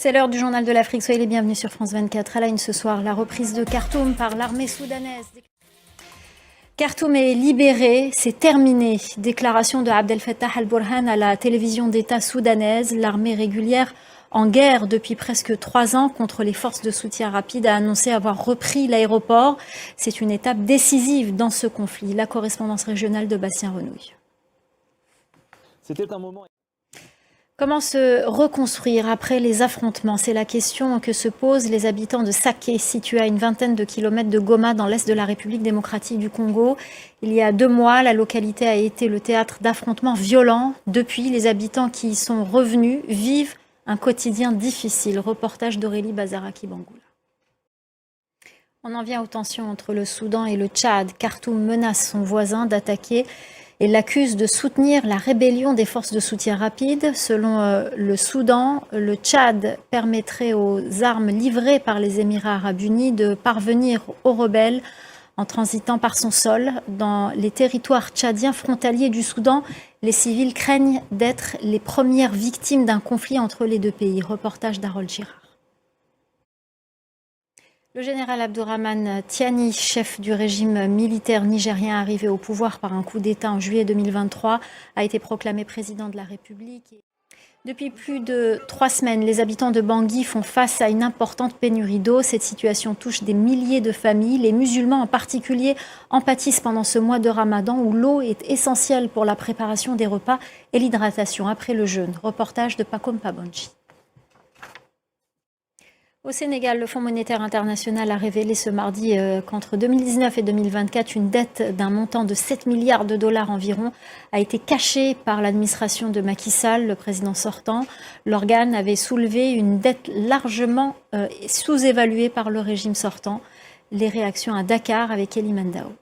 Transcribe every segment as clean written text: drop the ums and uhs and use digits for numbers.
C'est l'heure du journal de l'Afrique. Soyez les bienvenus sur France 24. À la une ce soir, la reprise de Khartoum par l'armée soudanaise. Khartoum est libéré, c'est terminé. Déclaration de Abdel Fattah al-Burhan à la télévision d'État soudanaise. L'armée régulière en guerre depuis presque 3 ans contre les forces de soutien rapide a annoncé avoir repris l'aéroport. C'est une étape décisive dans ce conflit. La correspondance régionale de Bastien Renouille. C'était un moment... Comment se reconstruire après les affrontements? C'est la question que se posent les habitants de Saké, situé à une vingtaine de kilomètres de Goma, dans l'est de la République démocratique du Congo. Il y a 2 mois, la localité a été le théâtre d'affrontements violents. Depuis, les habitants qui y sont revenus vivent un quotidien difficile. Reportage d'Aurélie Bazaraki-Bangoula. On en vient aux tensions entre le Soudan et le Tchad. Khartoum menace son voisin d'attaquer et l'accuse de soutenir la rébellion des forces de soutien rapide. Selon le Soudan, le Tchad permettrait aux armes livrées par les Émirats arabes unis de parvenir aux rebelles en transitant par son sol. Dans les territoires tchadiens frontaliers du Soudan, les civils craignent d'être les premières victimes d'un conflit entre les 2 pays. Reportage d'Harold Girard. Le général Abdourahmane Tiani, chef du régime militaire nigérien arrivé au pouvoir par un coup d'État en juillet 2023, a été proclamé président de la République. Depuis plus de 3 semaines, les habitants de Bangui font face à une importante pénurie d'eau. Cette situation touche des milliers de familles. Les musulmans en particulier en pâtissent pendant ce mois de Ramadan où l'eau est essentielle pour la préparation des repas et l'hydratation après le jeûne. Reportage de Pakom Pabonji. Au Sénégal, le Fonds monétaire international a révélé ce mardi qu'entre 2019 et 2024, une dette d'un montant de 7 milliards de dollars environ a été cachée par l'administration de Macky Sall, le président sortant. L'organe avait soulevé une dette largement sous-évaluée par le régime sortant. Les réactions à Dakar avec Elie Mandao.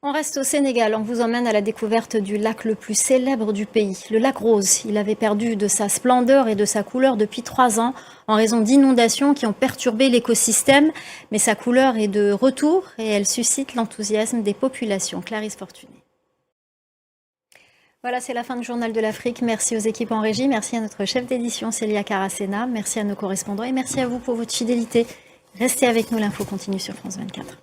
On reste au Sénégal, on vous emmène à la découverte du lac le plus célèbre du pays, le lac Rose. Il avait perdu de sa splendeur et de sa couleur depuis 3 ans en raison d'inondations qui ont perturbé l'écosystème. Mais sa couleur est de retour et elle suscite l'enthousiasme des populations. Clarisse Fortuné. Voilà, c'est la fin du Journal de l'Afrique. Merci aux équipes en régie, merci à notre chef d'édition Célia Caracena, merci à nos correspondants et merci à vous pour votre fidélité. Restez avec nous, l'info continue sur France 24.